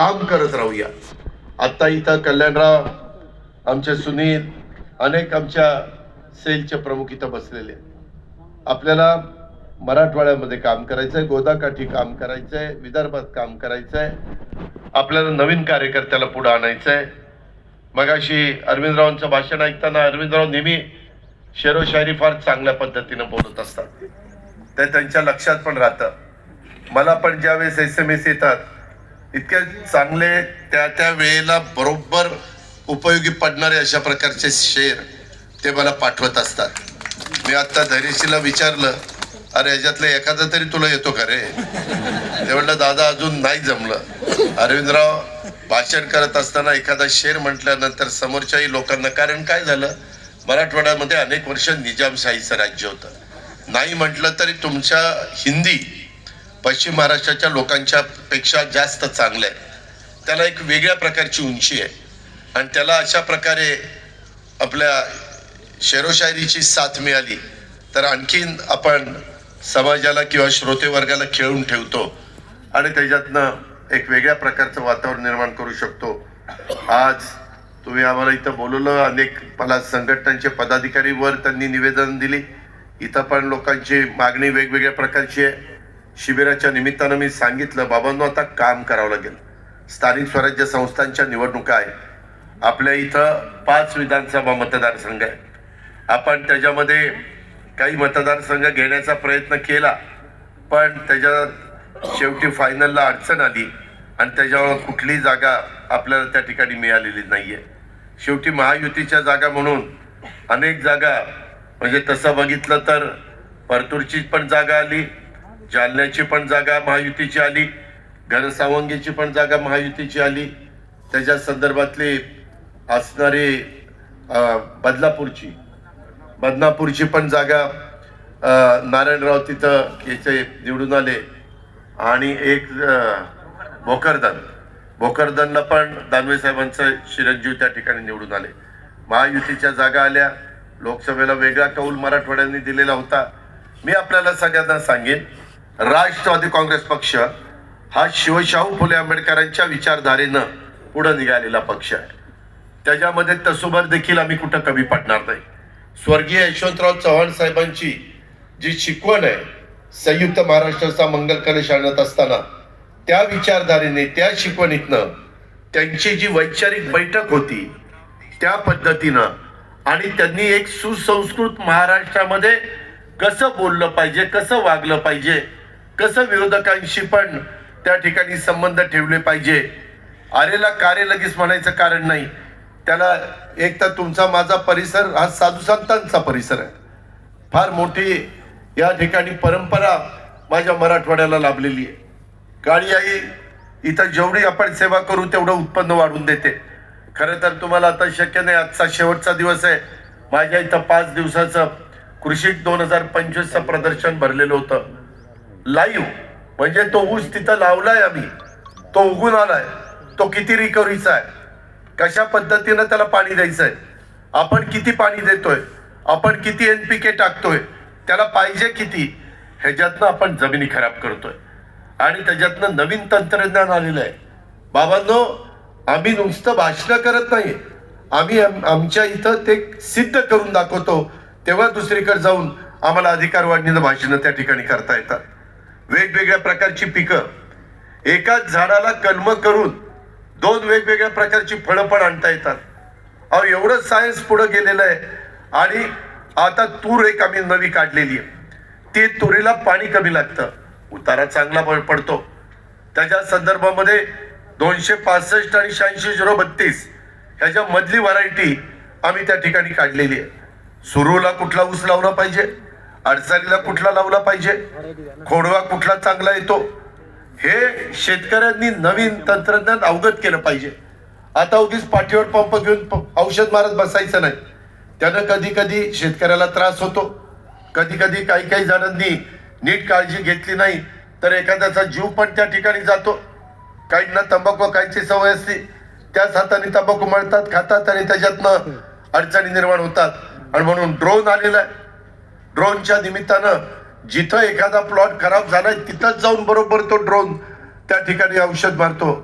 काम करत राहूया. आता इथं कल्याणराव, आमचे सुनील, अनेक आमच्या सेलचे प्रमुख इथं बसलेले. आपल्याला मराठवाड्यामध्ये काम करायचंय, गोदाकाठी काम करायचंय, विदर्भात काम करायचंय, आपल्याला नवीन कार्यकर्त्याला पुढे आणायचंय. मगाशी अरविंदरावांचं भाषण ऐकताना अरविंदराव नेहमी शेरो शायरी फार चांगल्या पद्धतीने बोलत असतात, ते त्यांच्या लक्षात पण राहतं. मला पण ज्यावेळेस SMS येतात इतके चांगले त्या वेळेला बरोबर उपयोगी पडणारे अशा प्रकारचे शेर ते मला पाठवत असतात. मी आता धैर्यशीला विचारलं, अरे ह्याच्यातलं एखादा तरी तुला येतो का रे? ते म्हटलं दादा अजून नाही जमलं. अरविंदराव भाषण करत असताना एखादा शेर म्हटल्यानंतर समोरच्याही लोकांना, कारण काय झालं, मराठवाड्यामध्ये अनेक वर्ष निजामशाहीचं राज्य होतं. नाही म्हटलं तरी तुमच्या हिंदी पश्चिम महाराष्ट्राच्या लोकांच्या पेक्षा जास्त चांगलं आहे. त्याला एक वेगळ्या प्रकारची उंची आहे आणि त्याला अशा प्रकारे आपल्या शेरोशायरीची साथ मिळाली तर आणखीन आपण समाजाला किंवा श्रोते वर्गाला खेळून ठेवतो आणि त्याच्यातनं एक वेगळ्या प्रकारचं वातावरण निर्माण करू शकतो. आज तुम्ही आम्हाला इथं बोलवलं, अनेक मला संघटनांचे पदाधिकारी वर त्यांनी निवेदन दिली. इथं पण लोकांची मागणी वेगवेगळ्या प्रकारची आहे. शिबिराच्या निमित्तानं मी सांगितलं, बाबांनो आता काम करावं लागेल. स्थानिक स्वराज्य संस्थांच्या निवडणुका आहे. आपल्या इथं 5 विधानसभा मतदारसंघ आहे. आपण त्याच्यामध्ये काही मतदारसंघ घेण्याचा प्रयत्न केला, पण त्याच्यात शेवटी फायनलला अडचण आली आणि त्याच्यावर कुठलीही जागा आपल्याला त्या ठिकाणी मिळालेली नाहीये. शेवटी महायुतीच्या जागा म्हणून अनेक जागा, म्हणजे तसं बघितलं तर परतूरची पण जागा आली, जालन्याची पण जागा महायुतीची आली, घनसावंगीची पण जागा महायुतीची आली, त्याच्या संदर्भातली असणारी बदनापूरची पण जागा नारायणराव तिथं याचे निवडून आले आणि एक भोकरदनला पण दानवे साहेबांचं चिरंजीव त्या ठिकाणी निवडून आले. महायुतीच्या जागा आल्या. लोकसभेला वेगळा कौल मराठवाड्यांनी दिलेला होता. मी आपल्याला सगळ्यांना सांगेन, राष्ट्रवादी काँग्रेस पक्ष हा शिवशाहू फुले आंबेडकरांच्या विचारधारेनं पुढे निघालेला पक्ष आहे. त्याच्यामध्ये तसोबर देखील आम्ही कुठं कमी पडणार नाही. स्वर्गीय यशवंतराव चव्हाण साहेबांची जी शिकवण आहे, संयुक्त महाराष्ट्राचा मंगल कलश आणत असताना त्या विचारधारेने, त्या शिकवणीतनं त्यांची जी वैचारिक बैठक होती त्या पद्धतीनं, आणि त्यांनी एक सुसंस्कृत महाराष्ट्रामध्ये कसं बोललं पाहिजे, कसं वागलं पाहिजे, कसं विरोधकांशी पण त्या ठिकाणी संबंध ठेवले पाहिजे. आरेला कारे लगेच म्हणायचं कारण नाही. त्याला एक तर तुमचा माझा परिसर हा साधू संतांचा परिसर आहे. फार मोठी या ठिकाणी परंपरा माझ्या मराठवाड्याला लाभलेली आहे. काळी आई इथं जेवढी आपण सेवा करू तेवढं उत्पन्न वाढवून देते. खरं तर तुम्हाला आता शक्य नाही, आजचा शेवटचा दिवस आहे. माझ्या इथं 5 दिवसाचं कृषी 2025चं प्रदर्शन भरलेलं होतं लाईव्ह. म्हणजे तो ऊस तिथं लावलाय आम्ही, तो उगून आलाय, तो किती रिकव्हरीचा आहे, कशा पद्धतीनं त्याला पाणी द्यायचंय, आपण किती पाणी देतोय, आपण किती NPK टाकतोय, त्याला पाहिजे किती, ह्याच्यातनं आपण जमिनी खराब करतोय आणि त्याच्यातनं नवीन तंत्रज्ञान आलेलं आहे. बाबांनो, आम्ही नुसतं भाषण करत नाही, आम्ही आमच्या इथं ते सिद्ध करून दाखवतो. तेव्हा दुसरीकडे जाऊन आम्हाला अधिकार वाढणीचं भाषण त्या ठिकाणी करता येतात. वेगवेगळ्या प्रकारची पिकं, एकाच झाडाला कलम करून 2 वेगवेगळ्या प्रकारची फळं पण आणता येतात. अहो, एवढं सायन्स पुढे गेलेलं आहे. आणि आता तूर एक आम्ही नवी काढलेली आहे. ते तुरीला पाणी कमी लागतं, उतारा चांगला पडतो. त्याच्या संदर्भामध्ये 265 आणि 86-032 ह्याच्या मधली व्हरायटी आम्ही त्या ठिकाणी काढलेली आहे. सुरूला कुठला ऊस लावला पाहिजे, अडचणीला कुठला लावला पाहिजे, खोडवा कुठला चांगला येतो, हे शेतकऱ्यांनी नवीन तंत्रज्ञान अवगत केलं पाहिजे. आता उगीच पाठीवर पंप घेऊन औषध मारत बसायचं नाही. त्यानं कधी कधी शेतकऱ्याला त्रास होतो. कधी कधी काही जणांनी नीट काळजी घेतली नाही तर एखाद्याचा जीव पण त्या ठिकाणी जातो. काहींना तंबाखू खायची सवय असते, त्याच हाताने तंबाखू मळतात, खातात आणि त्याच्यातनं अडचणी निर्माण होतात. आणि म्हणून ड्रोन आलेला आहे. ड्रोनच्या निमित्तानं जिथं एखादा प्लॉट खराब झालाय तिथंच जाऊन बरोबर तो ड्रोन त्या ठिकाणी औषध मारतो.